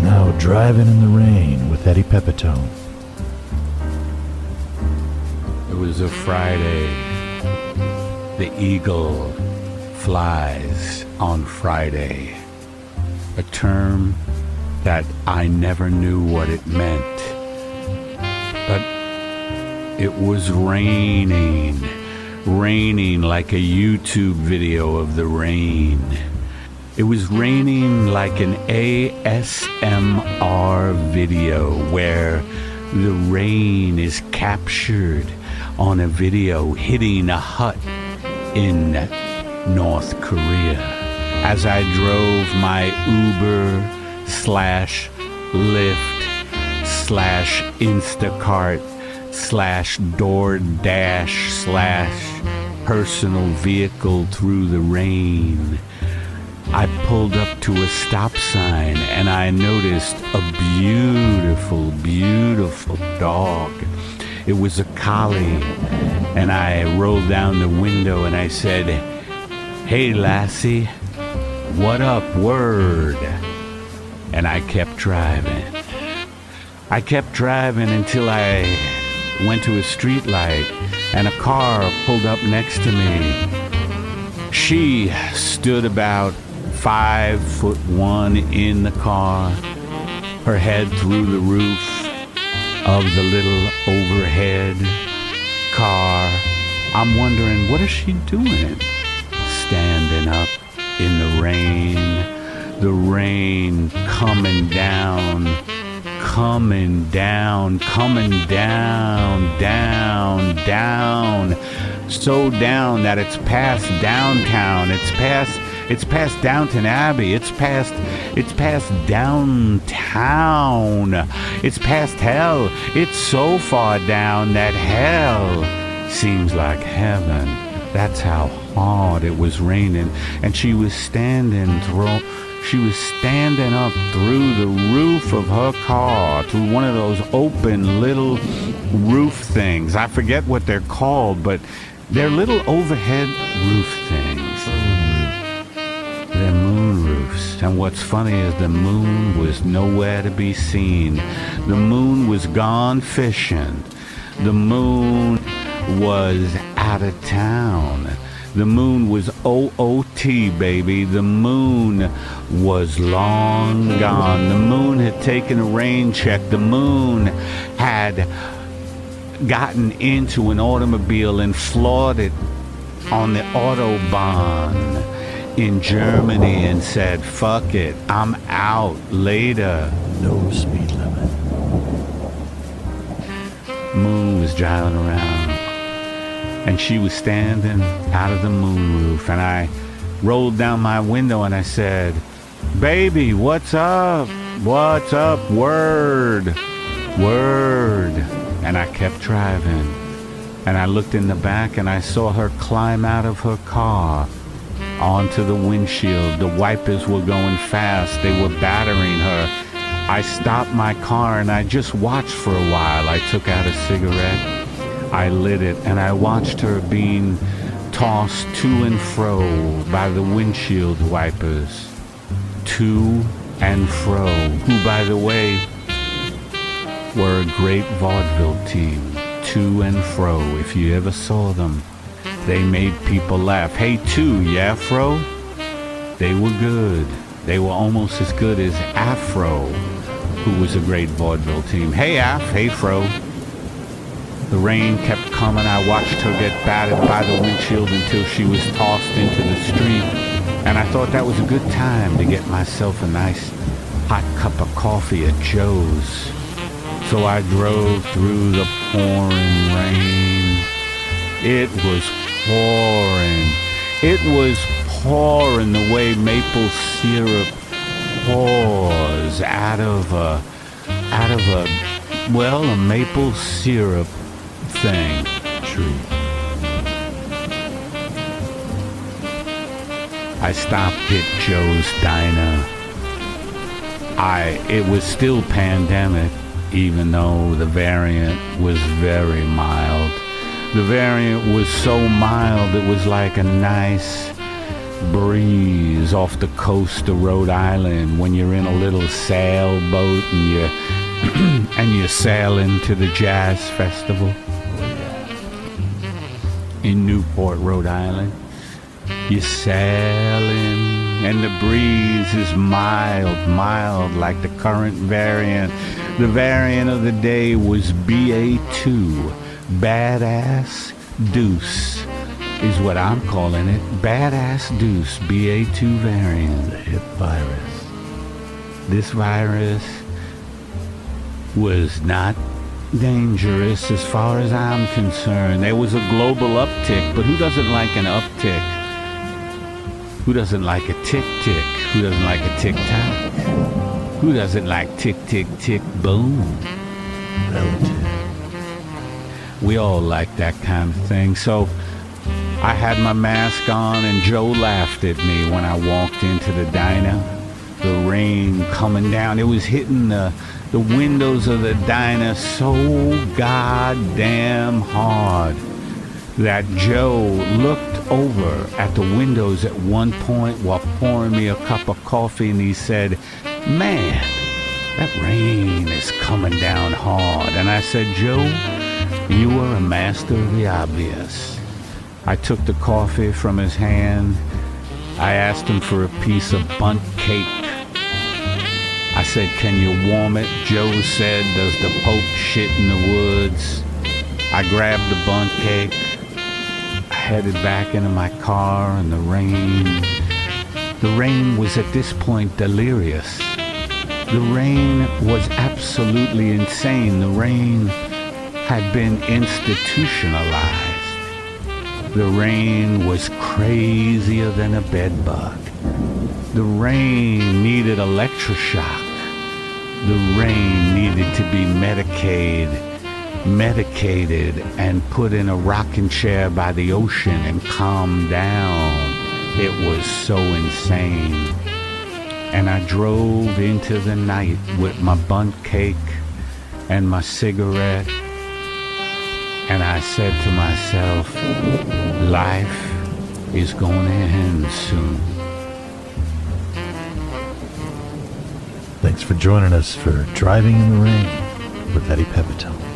Now driving in the rain with Eddie Pepitone. It was a Friday. The eagle flies on Friday. A term that I never knew what it meant. But it was raining like a YouTube video of the rain. It was raining like an ASMR video where the rain is captured on a video hitting a hut in North Korea. As I drove my Uber / Lyft / Instacart / DoorDash / personal vehicle through the rain, I pulled up to a stop sign and I noticed a beautiful, beautiful dog. It was a collie, and I rolled down the window and I said, "Hey lassie, what up, word?" And I kept driving. I kept driving until I went to a street light and a car pulled up next to me. She stood about 5'1" in the car, her head through the roof of the little overhead car. I'm wondering, what is she doing? Standing up in the rain coming down, down, so down that it's past downtown, it's past Downton Abbey, it's past downtown, it's past hell. It's so far down that hell seems like heaven. That's how hard it was raining. And she was standing up through the roof of her car, through one of those open little roof things. I forget what they're called, but they're little overhead roof things. They're moon roofs. And what's funny is the moon was nowhere to be seen. The moon was gone fishing. The moon was out of town. The moon was OOT, baby. The moon was long gone. The moon had taken a rain check. The moon had gotten into an automobile and floored it on the Autobahn in Germany and said, "Fuck it, I'm out, later." No speed limit. Moon was driving around, and she was standing out of the moon roof, and I rolled down my window and I said, "Baby, what's up? What's up? Word, word." And I kept driving, and I looked in the back and I saw her climb out of her car onto the windshield. The wipers were going fast. They were battering her. I stopped my car and I just watched for a while. I took out a cigarette, I lit it, and I watched her being tossed to and fro by the windshield wipers. To and fro. Who, by the way, were a great vaudeville team. To and fro. If you ever saw them, they made people laugh. Hey, Two, yeah, Fro? They were good. They were almost as good as Afro, who was a great vaudeville team. Hey, Af, hey, Fro. The rain kept coming. I watched her get battered by the windshield until she was tossed into the street. And I thought that was a good time to get myself a nice hot cup of coffee at Joe's. So I drove through the pouring rain. It was pouring. It was pouring the way maple syrup pours out of a maple syrup thing. True. I stopped at Joe's Diner. It was still pandemic, even though the variant was very mild. The variant was so mild, it was like a nice breeze off the coast of Rhode Island when you're in a little sailboat and you're sailing to the jazz festival in Newport, Rhode Island. You're sailing and the breeze is mild like the current variant. The variant of the day was BA2, Badass Deuce is what I'm calling it. Badass Deuce, BA2 variant. The hip virus. This virus was not dangerous as far as I'm concerned. There was a global uptick, but who doesn't like an uptick? Who doesn't like a tick-tick? Who doesn't like a tick-tock? Who doesn't like tick-tick-tick boom? Relative. We all like that kind of thing. So I had my mask on and Joe laughed at me when I walked into the diner. The rain coming down. It was hitting the windows of the diner so goddamn hard that Joe looked over at the windows at one point while pouring me a cup of coffee and he said, "Man, that rain is coming down hard." And I said, "Joe, you are a master of the obvious." I took the coffee from his hand. I asked him for a piece of bundt cake. I said, "Can you warm it?" Joe said, "Does the Pope shit in the woods?" I grabbed the bundt cake. I headed back into my car and the rain was at this point delirious. The rain was absolutely insane. The rain had been institutionalized. The rain was crazier than a bedbug. The rain needed electroshock. The rain needed to be medicated and put in a rocking chair by the ocean and calmed down. It was so insane. And I drove into the night with my bundt cake and my cigarette. And I said to myself, life is going to end soon. Thanks for joining us for Driving in the Rain with Eddie Pepitone.